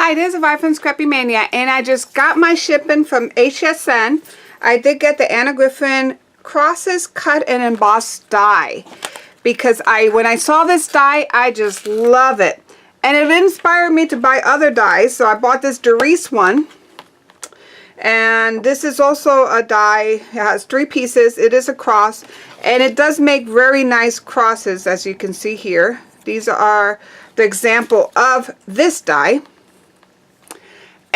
Hi, this is Vi from Scrappy Mania, and I just got my shipping from HSN. I did get the Anna Griffin crosses cut and embossed die because when I saw this die, I just love it. And it inspired me to buy other dies, so I bought this Doris one. And this is also a die. It has 3 pieces. It is a cross, and it does make very nice crosses, as you can see here. These are the example of this die.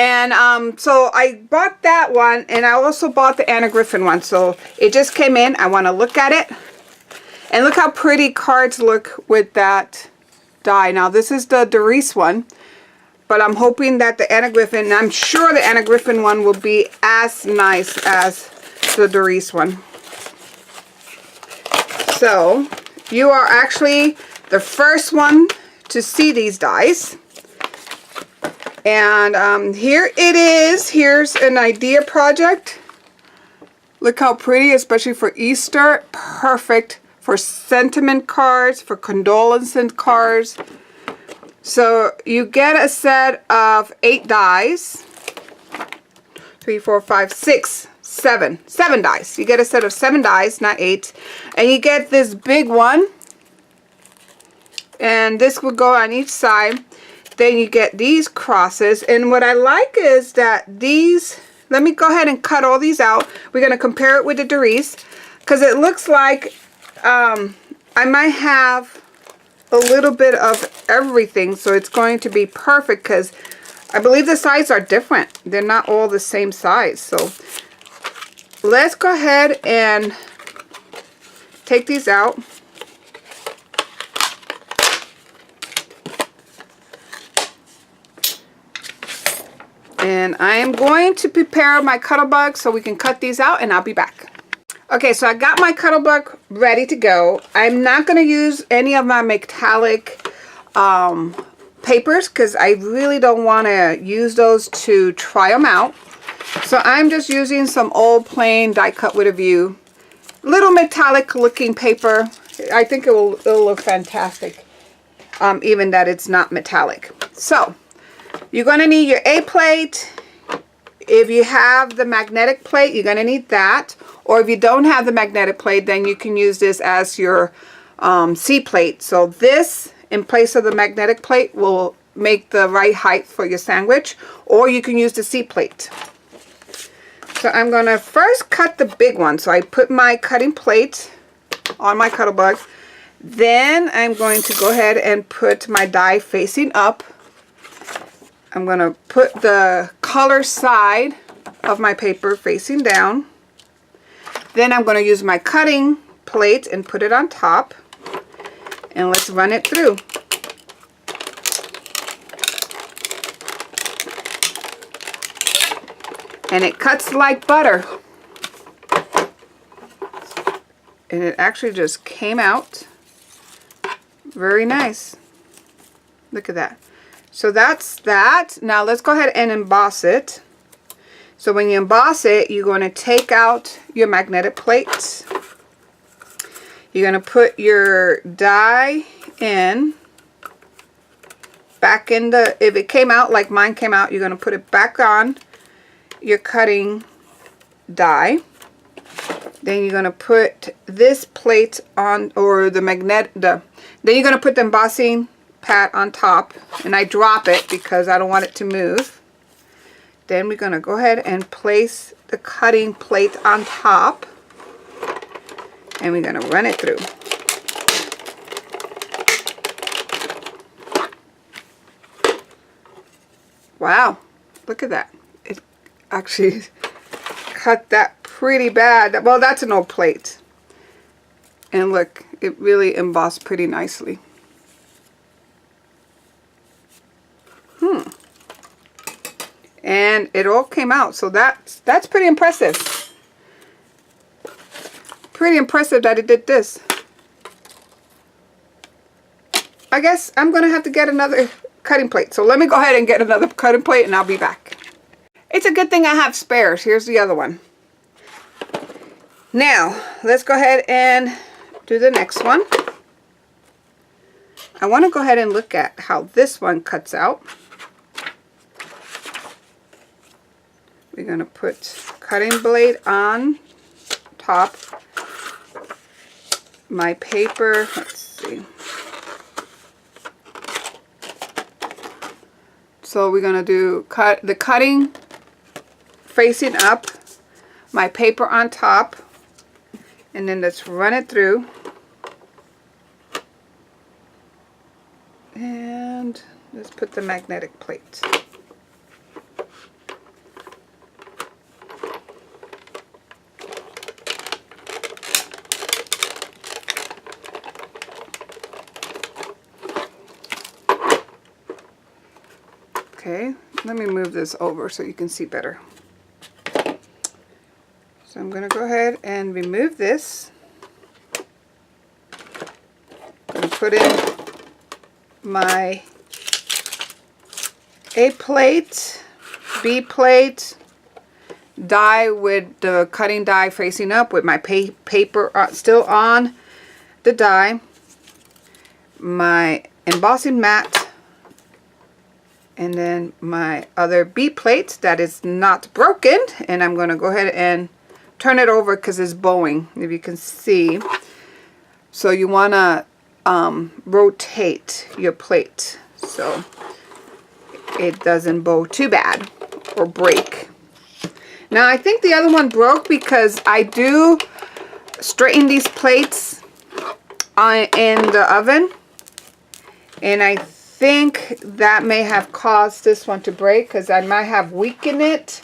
And so I bought that one, and I also bought the Anna Griffin one. So it just came in. I want to look at it. And look how pretty cards look with that die. Now this is the Doris one, but I'm hoping that the Anna Griffin, I'm sure the Anna Griffin one will be as nice as the Doris one. So you are actually the first one to see these dies. And here it is. Here's an idea project. Look how pretty, especially for Easter. Perfect for sentiment cards, for condolence cards. So you get a set of 8 dies. 3, 4, 5, 6, 7. 7 dies. You get a set of 7 dies, not 8. And you get this big one. And this will go on each side. Then you get these crosses, and what I like is that these, let me go ahead and cut all these out. We're going to compare it with the Doris, because it looks like I might have a little bit of everything, so it's going to be perfect, because I believe the sizes are different. They're not all the same size. So let's go ahead and take these out. And I am going to prepare my Cuttlebug so we can cut these out, and I'll be back. Okay, so I got my Cuttlebug ready to go. I'm not going to use any of my metallic papers because I really don't want to use those to try them out. So I'm just using some old plain die cut with a view. Little metallic looking paper. I think it'll look fantastic, even that it's not metallic. So you're going to need your A plate. If you have the magnetic plate, you're going to need that. Or if you don't have the magnetic plate, then you can use this as your C plate. So this, in place of the magnetic plate, will make the right height for your sandwich. Or you can use the C plate. So I'm going to first cut the big one. So I put my cutting plate on my Cuttlebug. Then I'm going to go ahead and put my die facing up. I'm going to put the color side of my paper facing down. Then I'm going to use my cutting plate and put it on top. And let's run it through. And it cuts like butter. And it actually just came out very nice. Look at that. So that's that. Now let's go ahead and emboss it. So when you emboss it, you're going to take out your magnetic plate. You're going to put your die in. Back in the, if it came out like mine came out, you're going to put it back on your cutting die. Then you're going to put this plate on, or the magnet, then you're going to put the embossing pad on top, and I drop it because I don't want it to move. Then we're going to go ahead and place the cutting plate on top, and we're going to run it through. Wow, look at that. It actually cut that pretty bad. Well, that's an old plate. And look, it really embossed pretty nicely. And it all came out, so that's pretty impressive. Pretty impressive that it did this. I guess I'm going to have to get another cutting plate. So let me go ahead and get another cutting plate, and I'll be back. It's a good thing I have spares. Here's the other one. Now, let's go ahead and do the next one. I want to go ahead and look at how this one cuts out. We're going to put cutting blade on top. My paper, let's see. So we're going to do the cutting facing up, my paper on top, and then let's run it through. And let's put the magnetic plate. Okay, let me move this over so you can see better. So I'm going to go ahead and remove this. I'm going to put in my A plate, B plate, die with the cutting die facing up with my paper still on the die, my embossing mat, and then my other B plate that is not broken, and I'm going to go ahead and turn it over because it's bowing, if you can see. So you want to rotate your plate so it doesn't bow too bad or break. Now I think the other one broke because I do straighten these plates in the oven, and I think that may have caused this one to break because I might have weakened it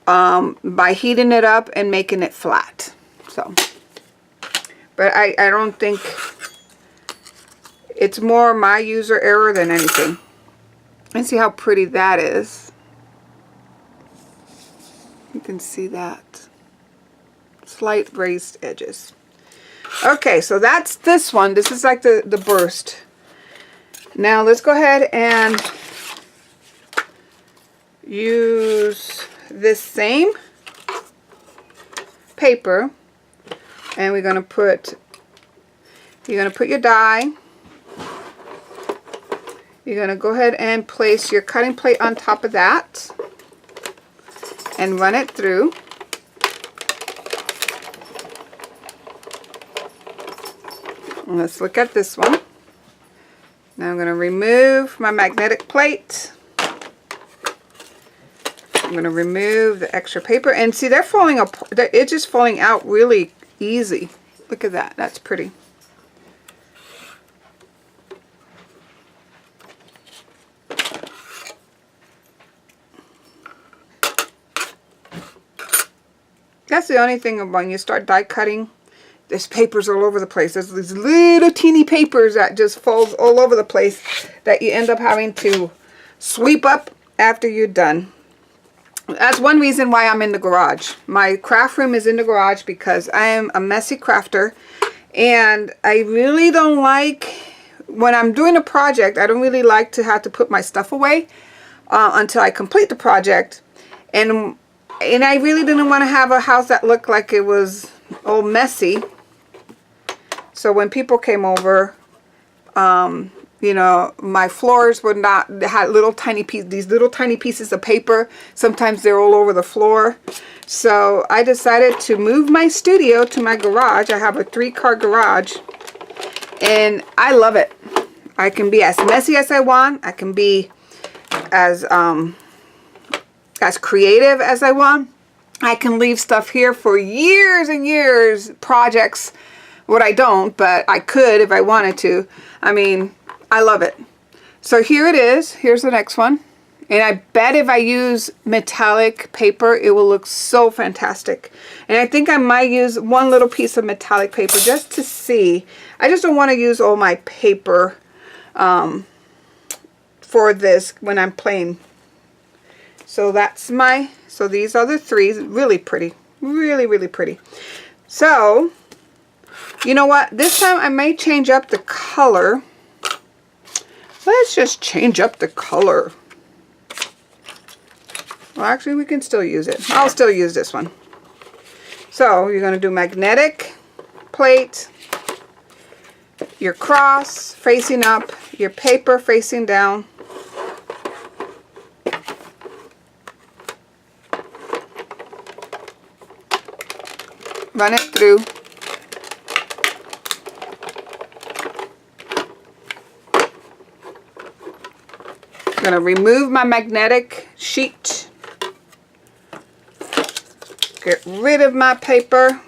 by heating it up and making it flat. So, but I don't think, it's more my user error than anything. And see how pretty that is. You can see that. Slight raised edges. Okay, so that's this one. This is like the burst. Now let's go ahead and use this same paper, and we're going to put, you're going to put your die. You're going to go ahead and place your cutting plate on top of that and run it through. And let's look at this one. Now I'm going to remove my magnetic plate. I'm going to remove the extra paper, and see, they're falling apart. It's just falling out really easy. Look at that. That's pretty. That's the only thing when you start die cutting. There's papers all over the place. There's these little teeny papers that just falls all over the place that you end up having to sweep up after you're done. That's one reason why I'm in the garage. My craft room is in the garage because I am a messy crafter, and I really don't like, when I'm doing a project, I don't really like to have to put my stuff away until I complete the project. And I really didn't want to have a house that looked like it was all messy. So when people came over, you know, my floors would not, they had little tiny these little tiny pieces of paper. Sometimes they're all over the floor. So I decided to move my studio to my garage. I have a 3-car garage, and I love it. I can be as messy as I want. I can be as creative as I want. I can leave stuff here for years and years, projects. What I don't, but I could if I wanted to. I mean, I love it. So here it is. Here's the next one. And I bet if I use metallic paper, it will look so fantastic. And I think I might use one little piece of metallic paper just to see. I just don't want to use all my paper for this when I'm playing. So that's so these are the 3. Really pretty. Really, really pretty. So, you know what? This time I may change up the color. Let's just change up the color. Well, actually, we can still use it. I'll still use this one. So, you're going to do magnetic plate, your cross facing up, your paper facing down. run it through. I'm going to remove my magnetic sheet. Get rid of my paper.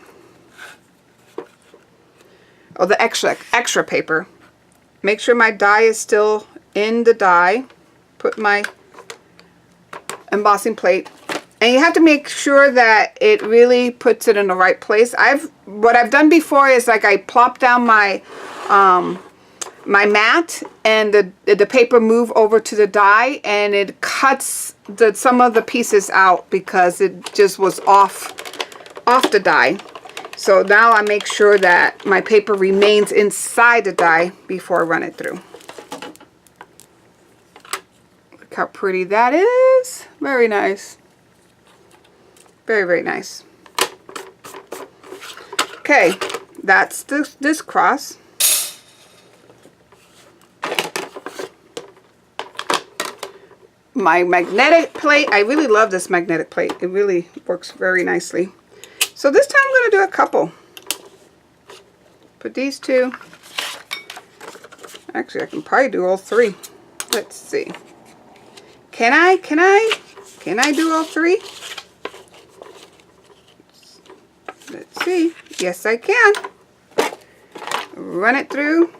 Oh, the extra paper. Make sure my die is still in the die. Put my embossing plate. And you have to make sure that it really puts it in the right place. What I've done before is like I plop down my my mat and the paper move over to the die, and it cuts some of the pieces out because it just was off the die. So now I make sure that my paper remains inside the die before I run it through. Look how pretty that is. Very nice. Very, very nice. Okay, that's this cross. My magnetic plate, I really love this magnetic plate. It really works very nicely. So this time I'm going to do a couple. Put these two. Actually, I can probably do all three. Let's see. Can I do all three? Let's see. Yes, I can. Run it through.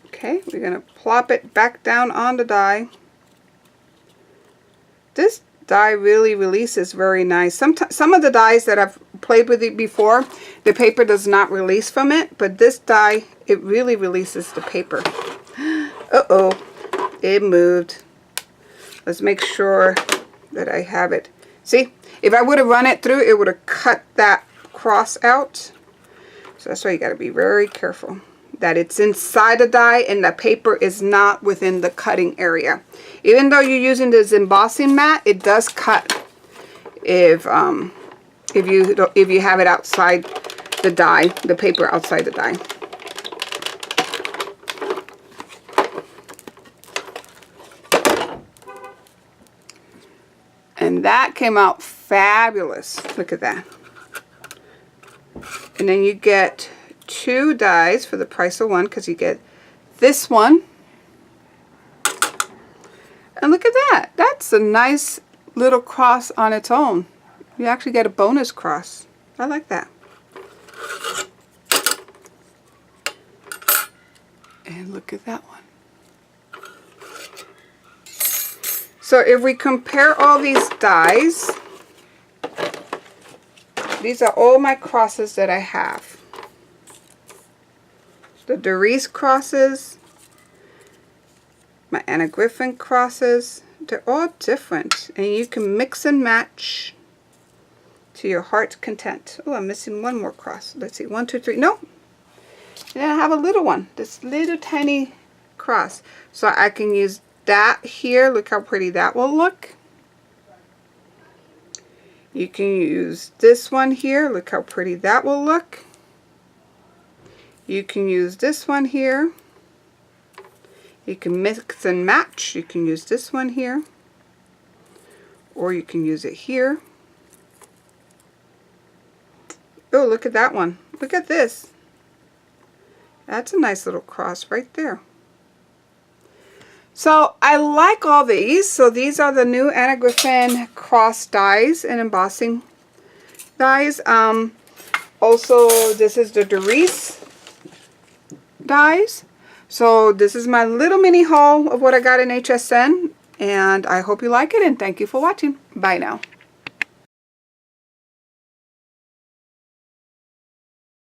Okay, we're going to plop it back down on the die. This die really releases very nice. Some of the dies that I've played with it before, the paper does not release from it, but this die, it really releases the paper. Uh-oh, it moved. Let's make sure that I have it. See, if I would have run it through, it would have cut that cross out. So that's why you got to be very careful that it's inside the die and the paper is not within the cutting area. Even though you're using this embossing mat, it does cut if you have it outside the die, the paper outside the die. And that came out fabulous. Look at that. And then you get 2 dies for the price of 1, because you get this one. And look at that. That's a nice little cross on its own. You actually get a bonus cross. I like that. And look at that one. So if we compare all these dies, these are all my crosses that I have. The Doris crosses, my Anna Griffin crosses, they're all different, and you can mix and match to your heart's content. Oh, I'm missing one more cross. Let's see, 1, 2, 3. No, then I have a little one, this little tiny cross. So I can use that here. Look how pretty that will look. You can use this one here. Look how pretty that will look. You can use this one here. You can mix and match. You can use this one here. Or you can use it here. Oh, look at that one. Look at this. That's a nice little cross right there. So I like all these. So these are the new Anna Griffin cross dies and embossing dies. Also, this is the Doris dies. So this is my little mini haul of what I got in HSN, and I hope you like it, and thank you for watching. Bye now.